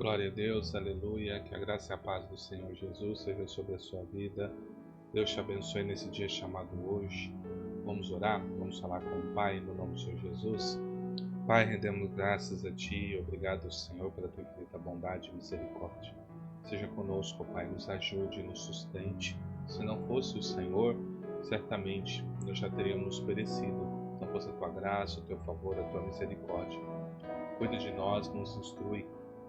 Glória a Deus, aleluia, que a graça e a paz do Senhor Jesus seja sobre a sua vida. Deus te abençoe nesse dia chamado hoje. Vamos orar, vamos falar com o Pai no nome do Senhor Jesus. Pai, rendemos graças a Ti, obrigado Senhor pela Tua infinita bondade e misericórdia. Seja conosco, Pai, nos ajude e nos sustente. Se não fosse o Senhor, certamente nós já teríamos perecido. Não fosse a Tua graça, o Teu favor, a Tua misericórdia. Cuida de nós, nos instrui,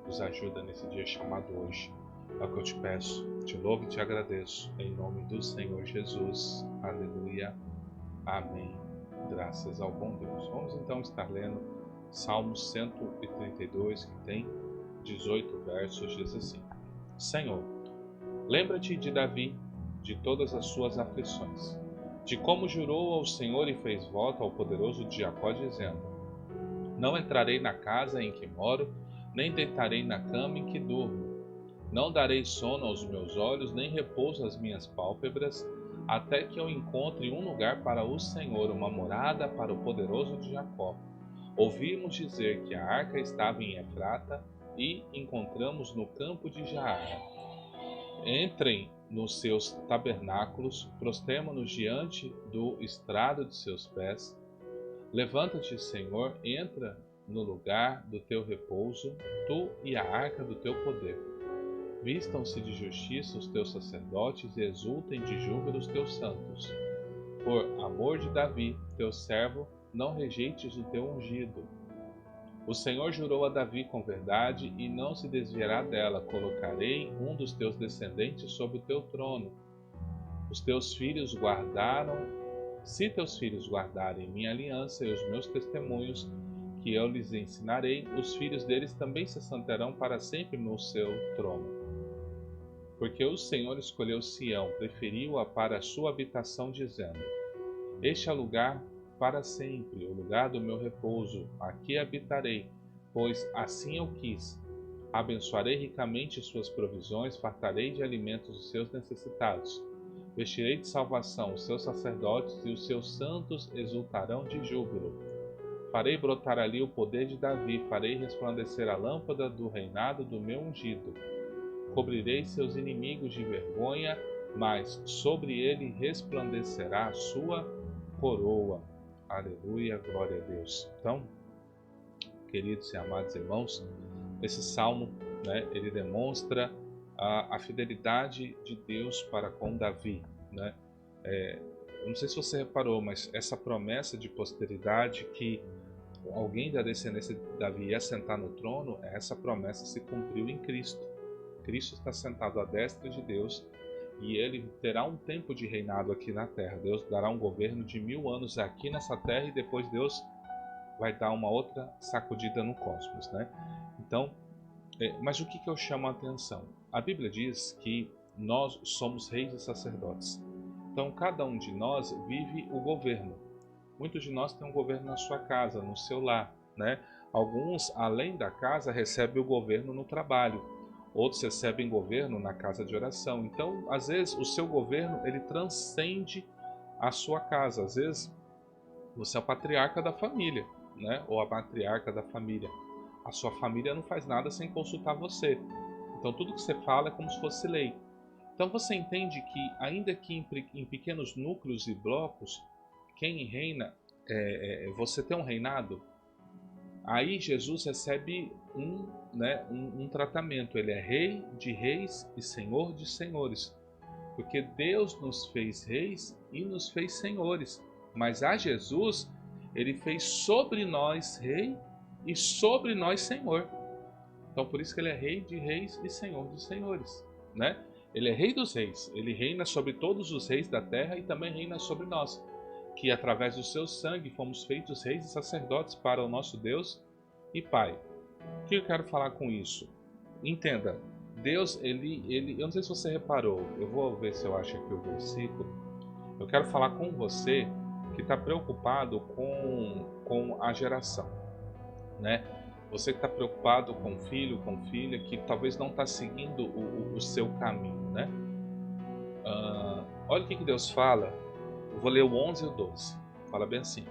nos ajuda nesse dia chamado hoje. É o que eu te peço, te louvo e te agradeço, em nome do Senhor Jesus. Aleluia. Amém. Graças ao bom Deus. Vamos então estar lendo Salmo 132, que tem 18 versos, diz assim: Senhor, lembra-te de Davi, de todas as suas aflições, de como jurou ao Senhor e fez voto ao poderoso de Jacó, dizendo: Não entrarei na casa em que moro, nem deitarei na cama em que durmo. Não darei sono aos meus olhos, nem repouso às minhas pálpebras, até que eu encontre um lugar para o Senhor, uma morada para o poderoso de Jacó. Ouvimos dizer que a arca estava em Efrata e encontramos no campo de Jaar. Entrem nos seus tabernáculos, prostremo-nos diante do estrado de seus pés. Levanta-te, Senhor, entra no lugar do teu repouso, tu e a arca do teu poder. Vistam-se de justiça os teus sacerdotes e exultem de júbilo os teus santos. Por amor de Davi, teu servo, não rejeites o teu ungido. O Senhor jurou a Davi com verdade e não se desviará dela. Colocarei um dos teus descendentes sobre o teu trono. Os teus filhos Se teus filhos guardarem minha aliança e os meus testemunhos, que eu lhes ensinarei, os filhos deles também se assentarão para sempre no seu trono. Porque o Senhor escolheu Sião, preferiu-a para a sua habitação, dizendo: Este é o lugar para sempre, o lugar do meu repouso, aqui habitarei, pois assim eu quis. Abençoarei ricamente suas provisões, fartarei de alimentos os seus necessitados. Vestirei de salvação os seus sacerdotes e os seus santos exultarão de júbilo. Farei brotar ali o poder de Davi, farei resplandecer a lâmpada do reinado do meu ungido. Cobrirei seus inimigos de vergonha, mas sobre ele resplandecerá a sua coroa. Aleluia, glória a Deus. Então, queridos e amados irmãos, esse salmo, ele demonstra a fidelidade de Deus para com Davi. Eu não sei se você reparou, mas essa promessa de posteridade que alguém da descendência de Davi ia sentar no trono, essa promessa se cumpriu em Cristo. Cristo está sentado à destra de Deus e ele terá um tempo de reinado aqui na terra. Deus dará um governo de 1000 anos aqui nessa terra e depois Deus vai dar uma outra sacudida no cosmos, Então, mas o que eu chamo a atenção? A Bíblia diz que nós somos reis e sacerdotes. Então, cada um de nós vive o governo. Muitos de nós têm um governo na sua casa, no seu lar, Alguns, além da casa, recebem o governo no trabalho. Outros recebem governo na casa de oração. Então, às vezes, o seu governo, ele transcende a sua casa. Às vezes, você é o patriarca da família, ou a matriarca da família. A sua família não faz nada sem consultar você. Então, tudo que você fala é como se fosse lei. Então, você entende que, ainda que em pequenos núcleos e blocos, quem reina, você tem um reinado. Aí Jesus recebe um tratamento. Ele é rei de reis e senhor de senhores. Porque Deus nos fez reis e nos fez senhores. Mas a Jesus, ele fez sobre nós rei e sobre nós senhor. Então por isso que ele é rei de reis e senhor de senhores. Ele é rei dos reis. Ele reina sobre todos os reis da terra e também reina sobre nós, que através do seu sangue fomos feitos reis e sacerdotes para o nosso Deus e Pai. O que eu quero falar com isso? Entenda, Deus, eu não sei se você reparou, eu vou ver se eu acho aqui o versículo. Eu quero falar com você que está preocupado com a geração, Você que está preocupado com filho, com filha, que talvez não está seguindo o seu caminho, Olha o que Deus fala. Eu vou ler o 11 e o 12. Fala bem assim: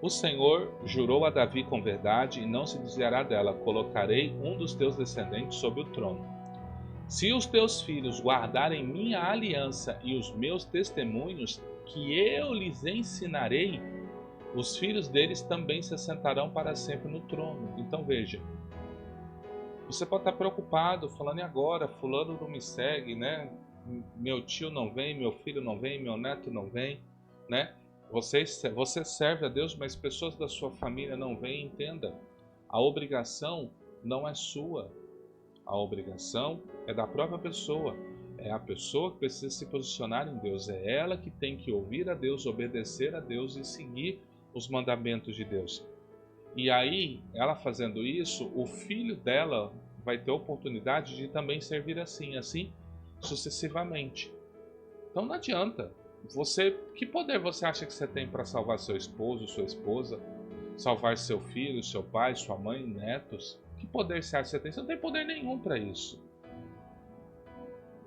O Senhor jurou a Davi com verdade e não se desviará dela: colocarei um dos teus descendentes sobre o trono. Se os teus filhos guardarem minha aliança e os meus testemunhos, que eu lhes ensinarei, os filhos deles também se assentarão para sempre no trono. Então veja, você pode estar preocupado, falando: e agora? Fulano não me segue, né? Meu tio não vem, meu filho não vem, meu neto não vem, né? Você serve a Deus, mas pessoas da sua família não vêm. Entenda, a obrigação não é sua. A obrigação é da própria pessoa. É a pessoa que precisa se posicionar em Deus. É ela que tem que ouvir a Deus, obedecer a Deus e seguir os mandamentos de Deus. E aí, ela fazendo isso, o filho dela vai ter a oportunidade de também servir assim sucessivamente. Então não adianta. Que poder você acha que você tem para salvar seu esposo, sua esposa, salvar seu filho, seu pai, sua mãe, netos? Que poder você acha que você tem? Você não tem poder nenhum para isso.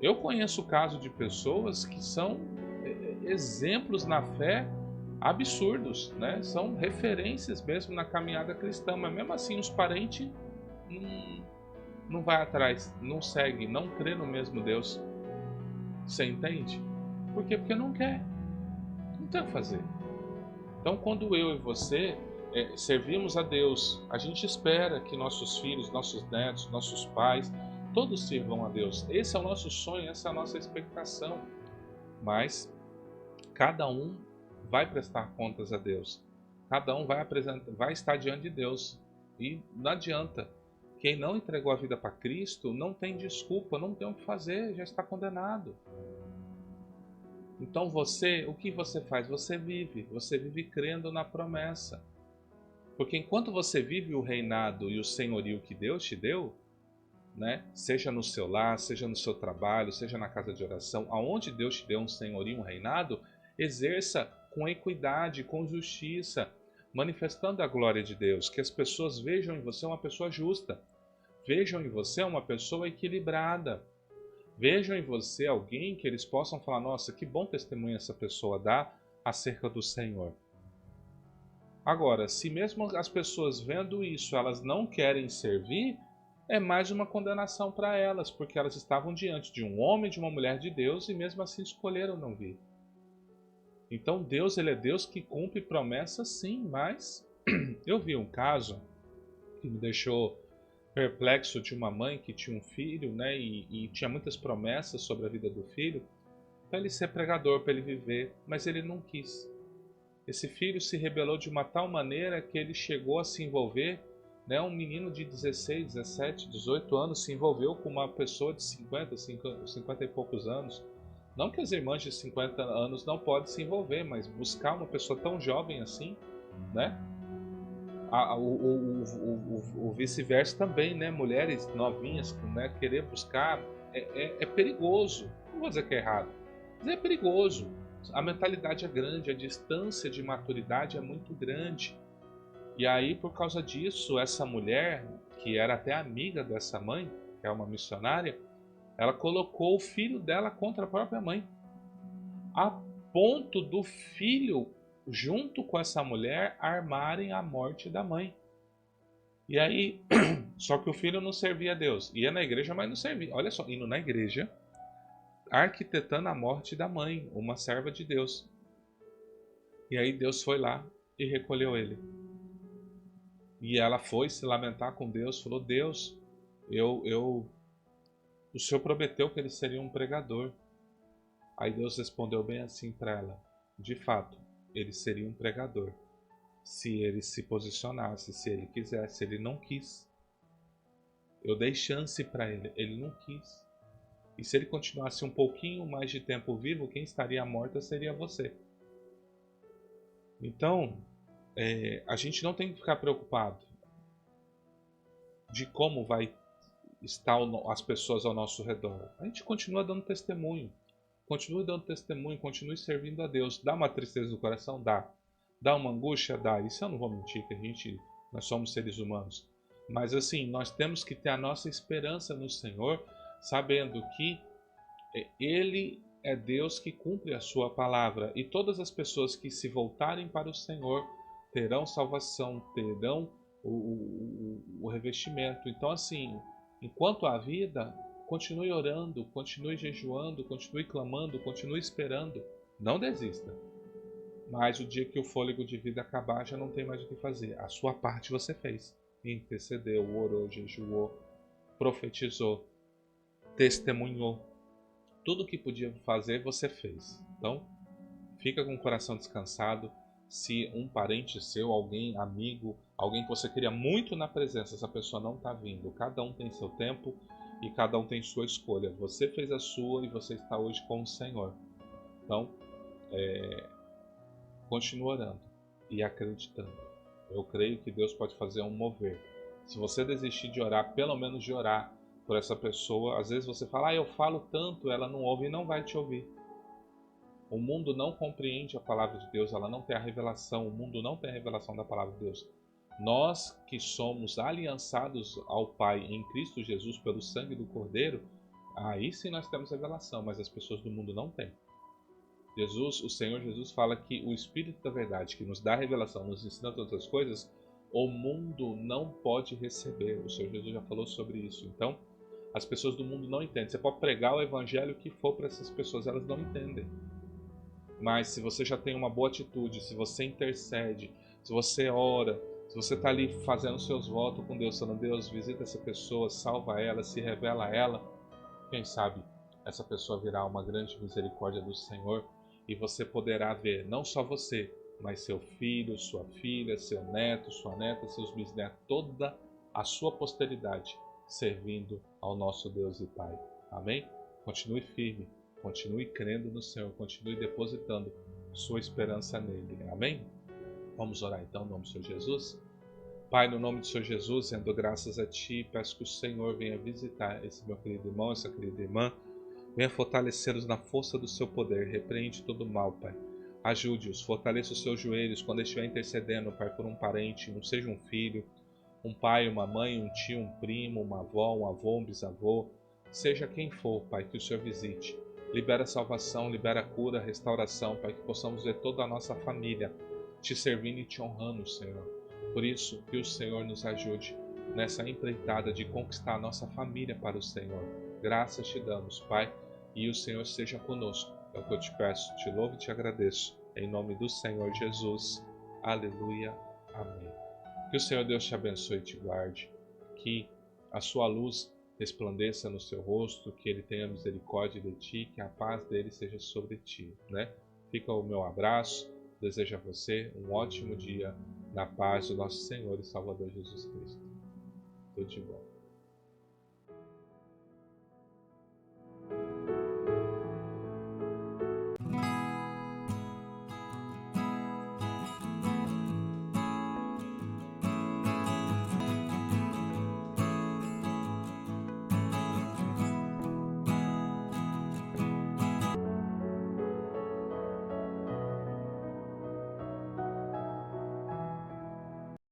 Eu conheço o caso de pessoas que são exemplos na fé absurdos, né? São referências mesmo na caminhada cristã, mas mesmo assim os parentes não vai atrás, não segue, não crê no mesmo Deus. Você entende? Por quê? Porque não quer. Não tem o que fazer. Então, quando eu e você servimos a Deus, a gente espera que nossos filhos, nossos netos, nossos pais, todos sirvam a Deus. Esse é o nosso sonho, essa é a nossa expectação. Mas cada um vai prestar contas a Deus. Cada um vai estar diante de Deus. E não adianta. Quem não entregou a vida para Cristo não tem desculpa, não tem o que fazer, já está condenado. Então o que você faz? Você vive crendo na promessa. Porque enquanto você vive o reinado e o senhorio que Deus te deu, né? Seja no seu lar, seja no seu trabalho, seja na casa de oração, aonde Deus te deu um senhorio, um reinado, exerça com equidade, com justiça, manifestando a glória de Deus, que as pessoas vejam em você uma pessoa justa, vejam em você uma pessoa equilibrada, vejam em você alguém que eles possam falar: nossa, que bom testemunho essa pessoa dá acerca do Senhor. Agora, se mesmo as pessoas vendo isso, elas não querem servir, é mais uma condenação para elas, porque elas estavam diante de um homem e de uma mulher de Deus e mesmo assim escolheram não vir. Então Deus, ele é Deus que cumpre promessas, sim, mas eu vi um caso que me deixou perplexo, de uma mãe que tinha um filho, né, e tinha muitas promessas sobre a vida do filho, para ele ser pregador, para ele viver, mas ele não quis. Esse filho se rebelou de uma tal maneira que ele chegou a se envolver, né, um menino de 16, 17, 18 anos se envolveu com uma pessoa de 50 e poucos anos. Não que as irmãs de 50 anos não podem se envolver, mas buscar uma pessoa tão jovem assim, né? O vice-versa também, né? Mulheres novinhas, né? Querer buscar é perigoso. Não vou dizer que é errado, mas é perigoso. A mentalidade é grande, a distância de maturidade é muito grande. E aí, por causa disso, essa mulher, que era até amiga dessa mãe, que é uma missionária, ela colocou o filho dela contra a própria mãe, a ponto do filho, junto com essa mulher, armarem a morte da mãe. E aí, só que o filho não servia a Deus. Ia na igreja, mas não servia. Olha só, indo na igreja, arquitetando a morte da mãe, uma serva de Deus. E aí Deus foi lá e recolheu ele. E ela foi se lamentar com Deus, falou: Deus, o Senhor prometeu que ele seria um pregador. Aí Deus respondeu bem assim para ela: de fato, ele seria um pregador, se ele se posicionasse, se ele quisesse. Ele não quis. Eu dei chance para ele, ele não quis. E se ele continuasse um pouquinho mais de tempo vivo, quem estaria morta seria você. Então, a gente não tem que ficar preocupado de como vai estar as pessoas ao nosso redor. A gente continua dando testemunho. Continue dando testemunho, continue servindo a Deus. Dá uma tristeza no coração? Dá. Dá uma angústia? Dá. Isso eu não vou mentir, que nós somos seres humanos. Mas assim, nós temos que ter a nossa esperança no Senhor, sabendo que Ele é Deus que cumpre a sua palavra. E todas as pessoas que se voltarem para o Senhor terão salvação, terão o revestimento. Então, assim, enquanto há vida, continue orando, continue jejuando, continue clamando, continue esperando. Não desista. Mas o dia que o fôlego de vida acabar, já não tem mais o que fazer. A sua parte você fez. Intercedeu, orou, jejuou, profetizou, testemunhou. Tudo o que podia fazer, você fez. Então, fica com o coração descansado. Se um parente seu, alguém, amigo, alguém que você queria muito na presença, essa pessoa não está vindo. Cada um tem seu tempo e cada um tem sua escolha. Você fez a sua e você está hoje com o Senhor. Então, continue orando e acreditando. Eu creio que Deus pode fazer um mover. Se você desistir de orar, pelo menos de orar por essa pessoa, às vezes você fala, eu falo tanto, ela não ouve e não vai te ouvir. O mundo não compreende a palavra de Deus, ela não tem a revelação, o mundo não tem a revelação da palavra de Deus. Nós que somos aliançados ao Pai em Cristo Jesus pelo sangue do Cordeiro, aí sim nós temos revelação, mas as pessoas do mundo não têm. Jesus, o Senhor Jesus fala que o Espírito da verdade, que nos dá a revelação, nos ensina todas as coisas, o mundo não pode receber. O Senhor Jesus já falou sobre isso. Então, as pessoas do mundo não entendem. Você pode pregar o evangelho que for para essas pessoas, elas não entendem. Mas se você já tem uma boa atitude, se você intercede, se você ora, se você está ali fazendo seus votos com Deus, falando, Deus, visita essa pessoa, salva ela, se revela a ela, quem sabe essa pessoa virá uma grande misericórdia do Senhor e você poderá ver, não só você, mas seu filho, sua filha, seu neto, sua neta, seus bisnetos, toda a sua posteridade servindo ao nosso Deus e Pai. Amém? Continue firme. Continue crendo no Senhor, continue depositando sua esperança nele. Amém? Vamos orar então, em nome do Senhor Jesus. Pai, no nome do Senhor Jesus, rendo graças a Ti, peço que o Senhor venha visitar esse meu querido irmão, essa querida irmã, venha fortalecê-los na força do Seu poder, repreende todo o mal, Pai. Ajude-os, fortaleça os seus joelhos quando estiver intercedendo, Pai, por um parente, não seja um filho, um pai, uma mãe, um tio, um primo, uma avó, um avô, um bisavô, seja quem for, Pai, que o Senhor visite. Libera salvação, libera cura, restauração, Pai, que possamos ver toda a nossa família Te servindo e Te honrando, Senhor. Por isso, que o Senhor nos ajude nessa empreitada de conquistar a nossa família para o Senhor. Graças Te damos, Pai, e o Senhor seja conosco. É o que eu Te peço, Te louvo e Te agradeço. Em nome do Senhor Jesus. Aleluia. Amém. Que o Senhor Deus te abençoe e te guarde. Que a sua luz resplandeça no seu rosto, que Ele tenha misericórdia de ti, que a paz dele seja sobre ti, né? Fica o meu abraço, desejo a você um ótimo dia na paz do nosso Senhor e Salvador Jesus Cristo. Tudo de bom.